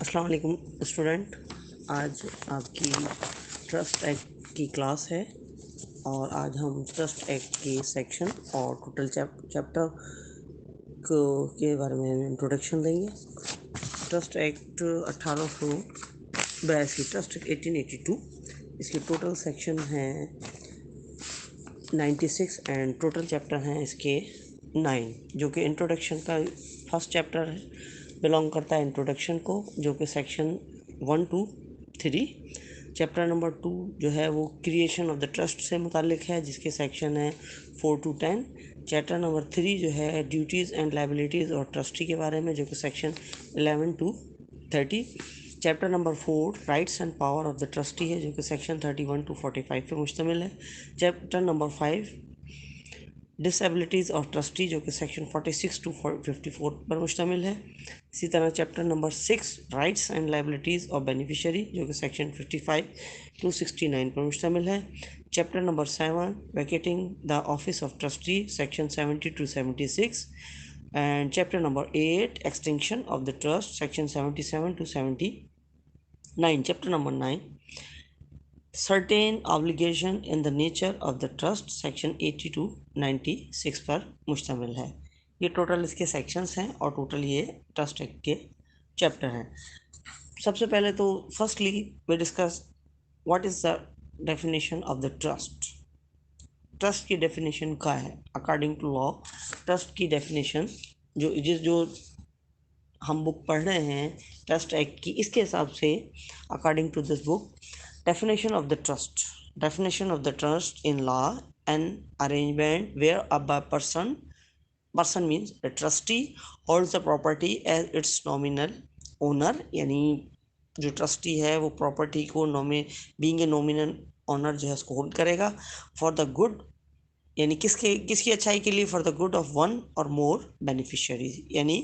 अस्सलाम वालेकुम स्टूडेंट। आज आपकी ट्रस्ट एक्ट की क्लास है और आज हम ट्रस्ट एक्ट के सेक्शन और टोटल चैप्टर को के बारे में इंट्रोडक्शन देंगे। ट्रस्ट एक्ट 1882, ट्रस्ट एक्ट 1882, इसके टोटल सेक्शन हैं 96 एंड टोटल चैप्टर हैं इसके 9, जो कि इंट्रोडक्शन का फर्स्ट चैप्टर बिलोंग करता है इंट्रोडक्शन को, जो कि सेक्शन 1 to 3। चैप्टर नंबर 2 जो है वो क्रिएशन ऑफ द ट्रस्ट से मुतालिक है, जिसके सेक्शन है 4 to 10। चैप्टर नंबर 3 जो है ड्यूटीज़ एंड लायबिलिटीज़ और ट्रस्टी के बारे में, जो कि section 11 to 30। Chapter number 4 rights and power of the trustee है, जो कि सेक्शन 31 to 45 पे मुश्तमिल है। Chapter number 5 disabilities of trustee, जो कि सेक्शन 46 to 54 पर मुश्तमिल है। इसी तरह chapter number 6 rights and liabilities of beneficiary, जो कि सेक्शन 55 to 69 पर मुश्तमिल है। Chapter number 7 vacating the office of trustee, section 70 to 76। And chapter number 8 extinction of the trust, section 77 to 79। Chapter number 9 certain obligation in the nature of the trust, section 80 to 96 पर मुश्तमिल है। ये total इसके sections हैं और total ये trust act के chapter हैं। सबसे पहले तो firstly we discuss what is the definition of the trust. Trust की डेफिनेशन क्या है अकॉर्डिंग टू लॉ? ट्रस्ट की डेफिनेशन जो हम बुक पढ़ रहे हैं ट्रस्ट एक्ट की, इसके हिसाब से according to this book, definition of the trust in law, an arrangement where a person means a trustee holds the property as its nominal owner, यानी जो ट्रस्टी है वो प्रॉपर्टी को बीइंग ए नॉमिनल ओनर जो है उसको hold करेगा for the good, यानी किसकी अच्छाई के लिए, for the good of one और मोर बेनिफिशियरीज, यानी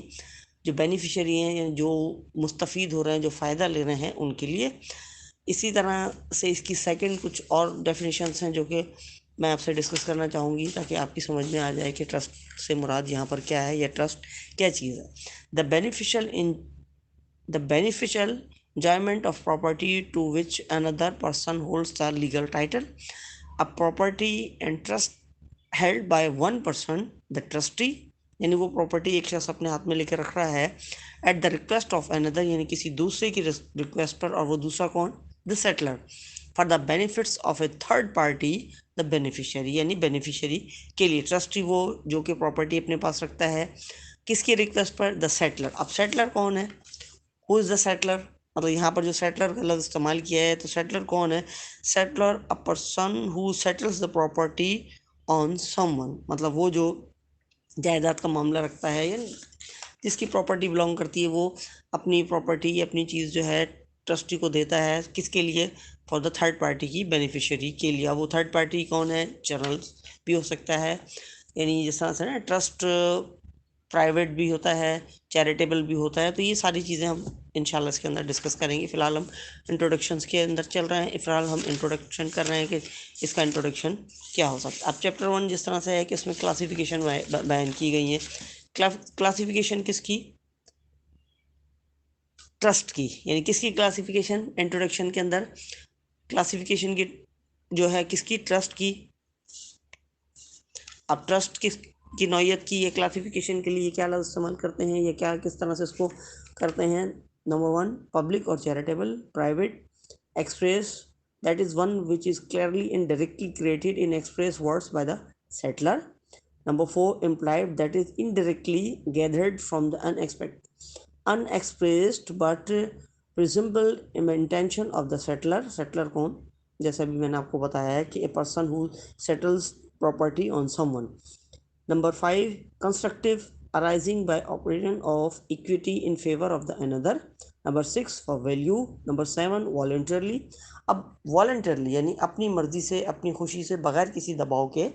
जो बेनिफिशियरी हैं, यानी जो मुस्तफ़ीद हो रहे हैं, जो फ़ायदा ले रहे हैं, उनके लिए। इसी तरह से इसकी सेकंड कुछ और डेफिनेशंस हैं जो कि मैं आपसे डिस्कस करना चाहूँगी, ताकि आपकी समझ में आ जाए कि ट्रस्ट से मुराद यहाँ पर क्या है या ट्रस्ट क्या चीज़ है। The beneficial enjoyment of property to which another person holds the legal title, a property and trust held by one person, the trustee, यानी वो प्रॉपर्टी एक शख्स अपने हाथ में लेकर रख रहा है at the request of another, यानी किसी दूसरे की रिक्वेस्ट पर, और वो दूसरा कौन? The settler. For the benefits of a third party, the beneficiary, यानी बेनिफिशियरी के लिए। ट्रस्टी वो जो कि प्रॉपर्टी अपने पास रखता है किसकी रिक्वेस्ट पर? The settler. अब सेटलर कौन है? Who is the settler? मतलब यहाँ पर जो सेटलर का लफ्ज़ इस्तेमाल किया है, तो सेटलर कौन है? Settler a person who settles the property on someone, मतलब वो जो जायदाद का मामला रखता है या जिसकी प्रॉपर्टी बिलोंग करती है, वो अपनी प्रॉपर्टी, अपनी चीज़ जो है ट्रस्टी को देता है। किसके लिए? फॉर द थर्ड पार्टी की बेनिफिशियरी के लिए। अब वो थर्ड पार्टी कौन है? जर्नल्स भी हो सकता है, यानी जिस तरह से ना ट्रस्ट प्राइवेट भी होता है, चैरिटेबल भी होता है। तो ये सारी चीज़ें हम इंशाल्लाह इसके अंदर डिस्कस करेंगे। फ़िलहाल हम इंट्रोडक्शंस के अंदर चल रहे हैं, फ़िलहाल हम इंट्रोडक्शन कर रहे हैं कि इसका इंट्रोडक्शन क्या हो सकता है। अब चैप्टर 1 जिस तरह से है कि इसमें क्लासिफिकेशन बयान की गई है। क्लासिफिकेशन किसकी? ट्रस्ट की, यानी किसकी क्लासिफिकेशन? इंट्रोडक्शन के अंदर क्लासिफिकेशन की जो है किसकी? ट्रस्ट की। अब ट्रस्ट की नौयत की ये क्लासिफिकेशन के लिए क्या लफ्ज़ इस्तेमाल करते हैं या क्या किस तरह से इसको करते हैं? नंबर 1 पब्लिक और charitable. Private express, that is one which is clearly and directly created in express words by the settler. Number 4 implied, that is indirectly gathered from the unexpressed but presumed intention of the settler. settler कौन? जैसा भी मैंने आपको बताया है कि a person who settles property on someone. Number 5 constructive, arising by operation of equity in favor of the another. Number 6 for value. Number 7 voluntarily. अब voluntarily यानी अपनी मर्जी से, अपनी खुशी से, बगैर किसी दबाव के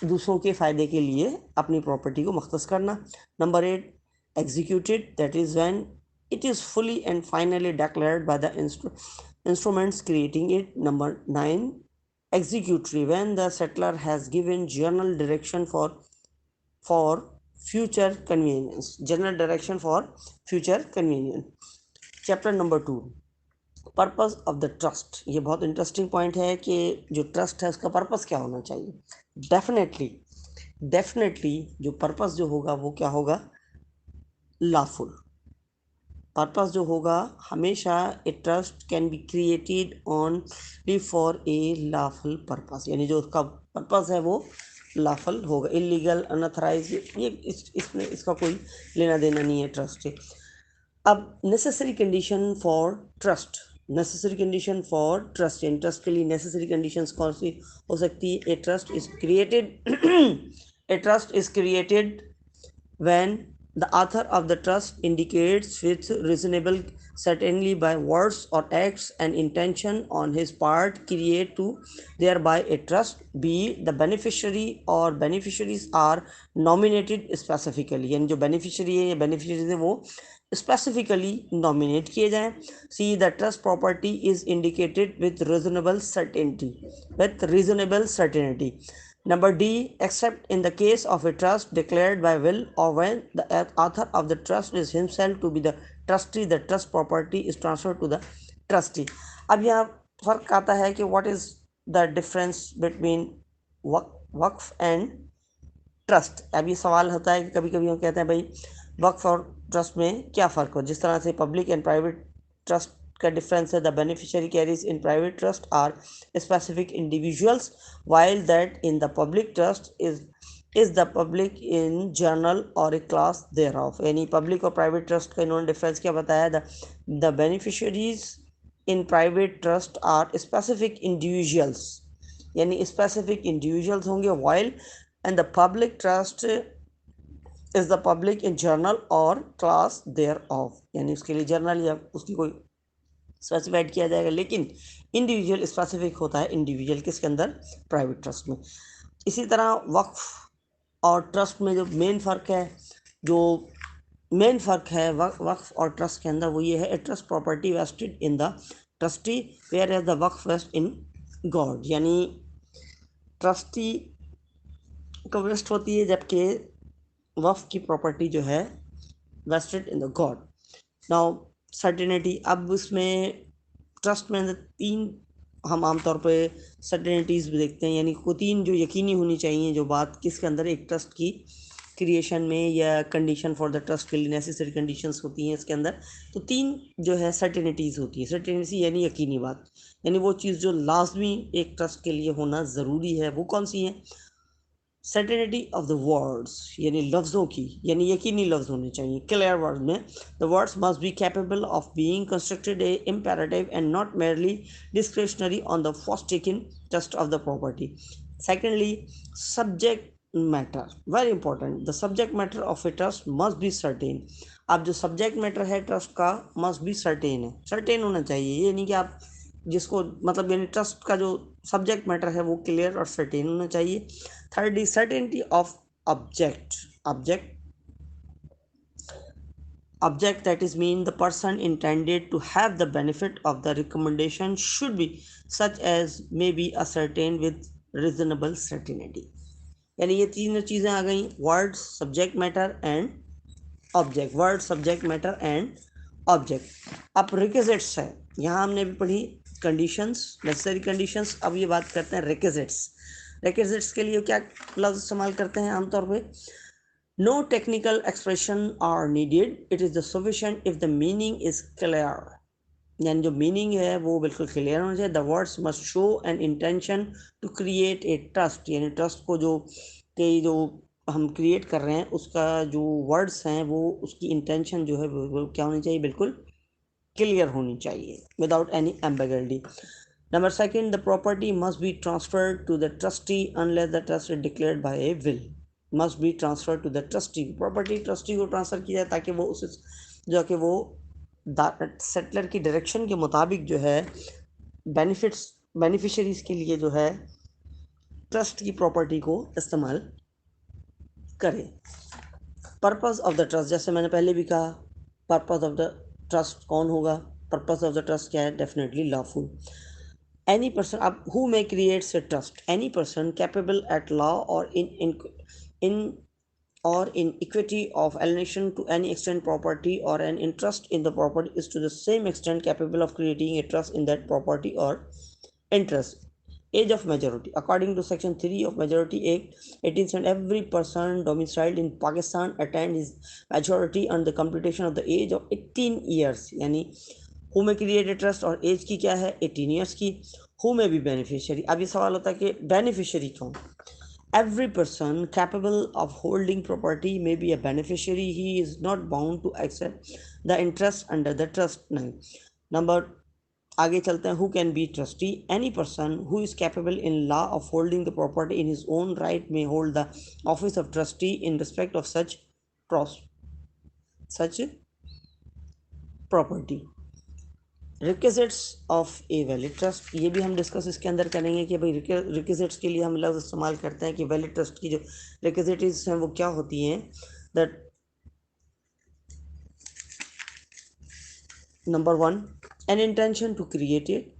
दूसरों के फ़ायदे के लिए अपनी प्रॉपर्टी को मख्तस करना। Number 8 executed, that is when it is fully and finally declared by the instruments creating it. Number 9 executory, when the settler has given general direction for future convenience, general direction for future convenience. Chapter number 2, purpose of the trust. ये बहुत interesting point है कि जो trust है उसका purpose क्या होना चाहिए। डेफिनेटली जो पर्पस जो होगा वो क्या होगा, लॉफुल। पर्पस जो होगा हमेशा, a trust can be created only for a lawful purpose, यानी जो उसका पर्पस है वो लॉफुल होगा। इलीगल अनऑथराइज ये इसमें इसका कोई लेना देना नहीं है ट्रस्ट से। अब necessary condition for trust, necessary condition for trust, यानी ट्रस्ट के लिए नेसेसरी कंडीशंस कौन सी हो सकती है। A trust is created a trust is created when the author of the trust indicates with reasonable certainty by words or acts and intention on his part create to thereby a trust, b the beneficiary or beneficiaries are nominated specifically, यानी जो beneficiary है या beneficiaries है वो specifically nominate किए जाएं। c the trust property is indicated with reasonable certainty, Number D, except in the case of a trust declared by will or when the author of the trust is himself to be the trustee, the trust property is transferred to the trustee. अब यहाँ फर्क आता है कि what is the difference between Waqf and trust. अब ये सवाल होता है कि कभी कभी हम कहते हैं भाई वक्फ और ट्रस्ट में क्या फ़र्क हो, जिस तरह से पब्लिक एंड प्राइवेट ट्रस्ट का डिफरेंस है। The beneficiary carries in private trust are specific individuals while that in the public trust is the public in general और ए क्लास देयर ऑफ, यानी पब्लिक और प्राइवेट ट्रस्ट का इन्होंने difference क्या बताया। The beneficiaries in private trust are specific individuals, यानी specific individuals होंगे, while and the public trust is the public in general और क्लास देयर ऑफ, यानी उसके लिए जनरल या उसकी कोई स्पेसिफाइड किया जाएगा, लेकिन इंडिविजुअल स्पेसिफिक होता है इंडिविजुअल किसके अंदर, प्राइवेट ट्रस्ट में। इसी तरह वक्फ और ट्रस्ट में जो मेन फ़र्क है वक्फ और ट्रस्ट के अंदर वो ये है, a trust property vested in the trustee whereas the waqf vest in God, यानी ट्रस्टी को वेस्ट होती है जबकि वक्फ की प्रॉपर्टी जो है vested in the God. Now certainty, अब उसमें ट्रस्ट में 3 हम आमतौर पे सर्टेनिटीज़ भी देखते हैं, यानी को 3 जो यकीनी होनी चाहिए जो बात किसके अंदर, एक ट्रस्ट की क्रिएशन में या कंडीशन फॉर द ट्रस्ट के लिए नेसेसरी कंडीशंस होती हैं इसके अंदर। तो 3 जो है सर्टेनिटीज़ होती है। सर्टेनिटी यानी यकीनी बात, यानी वो चीज़ जो लाजमी एक ट्रस्ट के लिए होना ज़रूरी है, वो कौन सी है। सर्टेनिटी ऑफ द वर्ड्स, यानी लफ्ज़ों की, यानी यकीनी लफ्ज़ होने चाहिए, क्लियर वर्ड में। The words must be capable of being constructed A imperative and not merely discretionary on the first taken trust of the property. Secondly, subject matter, very important, the subject matter of a trust must be certain. अब जो subject matter है trust का must be certain है, certain होना चाहिए, ये नहीं कि आप जिसको मतलब यानी ट्रस्ट का जो सब्जेक्ट मैटर है वो क्लियर और सर्टेन होना चाहिए। Thirdly, certainty of object that is mean the person intended to have the benefit of the recommendation should be such as may be ascertained with reasonable certainty, यानी ये 3 चीज़ें आ गई, word subject matter and object, word subject matter and object. अब requisites है, यहाँ हमने भी पढ़ी कंडीशंस, नेसेसरी कंडीशंस। अब ये बात करते हैं रिक्विजिट्स के लिए क्या लफ्ज़ इस्तेमाल करते हैं आमतौर पे। No technical expression are needed, it is the sufficient if the meaning is clear, यानी जो मीनिंग है वो बिल्कुल क्लियर होना चाहिए। The words must show an intention to create a trust, यानी ट्रस्ट को जो हम क्रिएट कर रहे हैं उसका जो वर्ड्स हैं वो उसकी इंटेंशन जो है वो क्या होनी चाहिए, बिल्कुल क्लियर होनी चाहिए, without any ambiguity. Number 2, the property must be transferred to the trustee unless the trust is declared by a will. Must be transferred to the trustee. Property trustee को ट्रांसफ़र की जाए ताकि वो उस जो कि वो सेटलर की डायरेक्शन के मुताबिक जो है बेनिफिशरीज़ के लिए जो है ट्रस्ट की प्रॉपर्टी को इस्तेमाल करे। पर्पस ऑफ द ट्रस्ट, जैसे मैंने पहले भी कहा, पर्पस ऑफ द ट्रस्ट कौन होगा, पर्पस ऑफ द ट्रस्ट क्या है, definitely lawful. Any person, who may create a trust, any person capable at law or in or in equity of alienation to any extent property or an interest in the property is to the same extent capable of creating a trust in that property or interest. Age of majority. According to section 3 of Majority Act 1870, every person domiciled in Pakistan attained his majority on the completion of the age of 18 years. यानी who में created trust और as की क्या है 18 years की. Who में भी beneficiary. अब ये सवाल होता है कि बेनिफिशियरी कौन. Every person capable of holding property may be a beneficiary. He is not bound to accept the interest under the trust. नहीं. नंबर आगे चलते हैं. Who can be trustee? Any person who is capable in law of holding the property in his own right may hold the office of trustee in respect of such property. Requisites of a valid trust. ये भी हम discuss इसके अंदर करेंगे कि भाई requisites के लिए हम लफ्ज़ इस्तेमाल करते हैं कि वैलिड ट्रस्ट की जो रिक्विजिट्स हैं वो क्या होती हैं. That number 1 an intention to create it.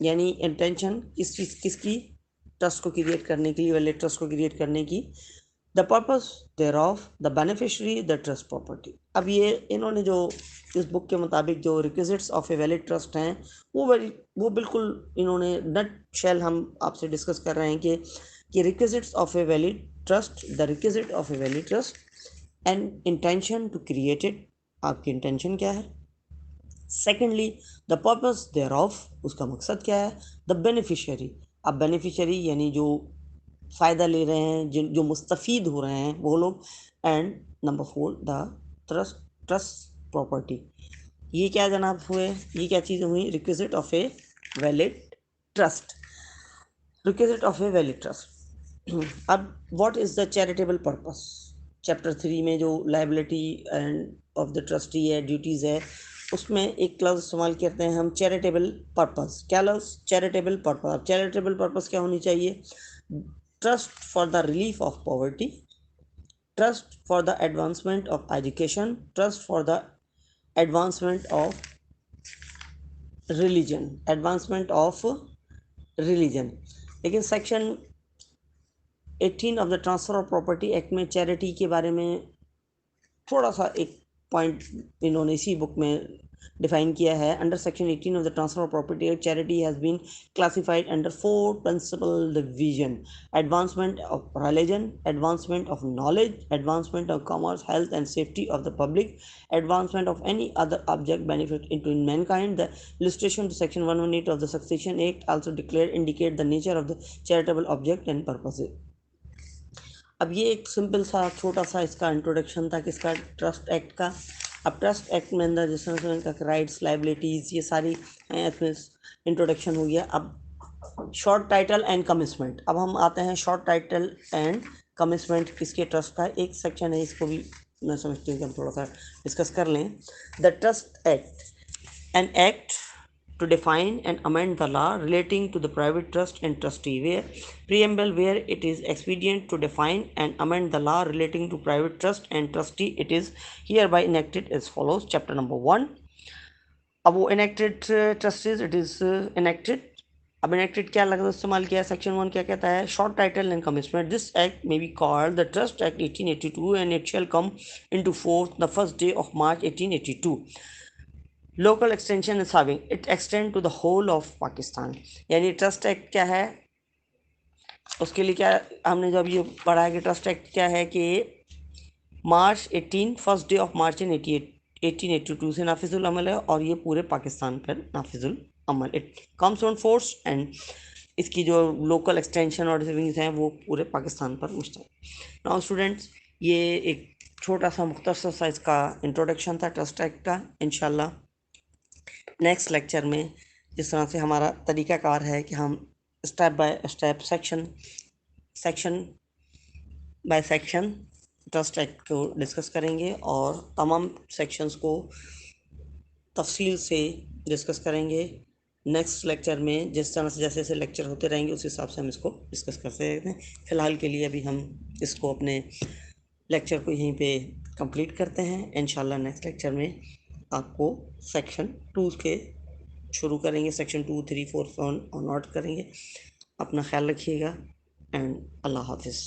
यानी इंटेंशन किस चीज़ किसकी ट्रस्ट को क्रिएट करने के लिए वैलिड ट्रस्ट को क्रिएट करने की. The purpose there of the beneficiary the trust property. अब ये इन्होंने जो इस बुक के मुताबिक जो requisites of a valid trust हैं वो बिल्कुल इन्होंने नट शेल हम आपसे डिस्कस कर रहे हैं कि requisites of a valid trust. The requisite of a valid trust and intention to create it. आपकी इंटेंशन क्या है. Secondly the purpose there of. उसका मकसद क्या है. The beneficiary. अब बेनिफिशियरी यानी जो फ़ायदा ले रहे हैं जो मुस्तफ़ीद हो रहे हैं वो लोग. And number 4 the trust property. ये क्या जनाब हुए. ये क्या चीज़ें हुई. Requisite of a valid trust. Requisite of a valid trust. अब what is the charitable purpose. Chapter 3 में जो liability and of the trustee है ड्यूटीज़ है उसमें एक लफ्ज़ इस्तेमाल करते हैं हम चैरिटेबल पर्पस. क्या लफ्ज़. Charitable purpose. अब चैरिटेबल पर्पस क्या होनी चाहिए. Trust for the relief of poverty. Trust for the advancement of education. Trust for the advancement of religion. Advancement of religion. लेकिन section 18 of the transfer of property act में charity के बारे में थोड़ा सा एक पॉइंट इन्होंने इसी बुक में डिफाइन किया है. Under section 18 of the transfer of property act charity has been classified under 4 principal division. Advancement of religion, advancement of knowledge, advancement of commerce, health and safety of the public, advancement of any other object benefit into mankind. The illustration to section 118 of the succession act also declare indicate the nature of the charitable object and purposes. अब ये एक simple सा छोटा सा इसका introduction था किसका. Trust act का. अब ट्रस्ट एक्ट में अंदर जिस तरह का राइट्स लाइबिलिटीज़ ये सारी हैं इसमें इंट्रोडक्शन हो गया. अब शॉर्ट टाइटल एंड कमिटमेंट. अब हम आते हैं शॉर्ट टाइटल एंड कमिटमेंट किसके ट्रस्ट का एक सेक्शन है. इसको भी मैं समझती हूँ कि हम थोड़ा सा डिस्कस कर लें. The trust act an act to define and amend the law relating to the private trust and trustee. Where preamble, where it is expedient to define and amend the law relating to private trust and trustee, it is hereby enacted as follows. Chapter number 1. अब वो enacted trustees, it is enacted. अब enacted क्या लफ्ज़ इस्तेमाल किया. Section 1 क्या कहता है. Short title and commitment. This act may be called the Trust Act 1882 and it shall come into force the first day of March 1882. Local extension is having it extend to the whole of Pakistan. यानी trust act क्या है उसके लिए क्या हमने जब ये पढ़ा है कि ट्रस्ट एक्ट क्या है कि मार्च 18 फर्स्ट डे ऑफ मार्च इन 1882 से नाफिजुल अमल है और ये पूरे पाकिस्तान पर नाफिजुल अमल. It comes on force and इसकी जो लोकल एक्सटेंशन और रिसीविंग्स हैं वो पूरे पाकिस्तान पर मुश्तमिल. नाउ स्टूडेंट्स ये एक छोटा सा मुख्तसर सा इसका इंट्रोडक्शन था ट्रस्ट एक्ट का. इंशाल्लाह नेक्स्ट लेक्चर में जिस तरह से हमारा तरीक़ाकार है कि हम step by step section by section trust act को डिस्कस करेंगे और तमाम सेक्शंस को तफसील से डिस्कस करेंगे. नेक्स्ट लेक्चर में जिस तरह से जैसे जैसे लेक्चर होते रहेंगे उस हिसाब से हम इसको डिस्कस करते रहते हैं. फ़िलहाल के लिए अभी हम इसको अपने लेक्चर को यहीं पे कंप्लीट करते हैं. इंशाल्लाह नेक्स्ट लेक्चर में आपको सेक्शन 2 के शुरू करेंगे. सेक्शन 2, 3, 4 और नोट करेंगे. अपना ख्याल रखिएगा एंड अल्लाह हाफिज़.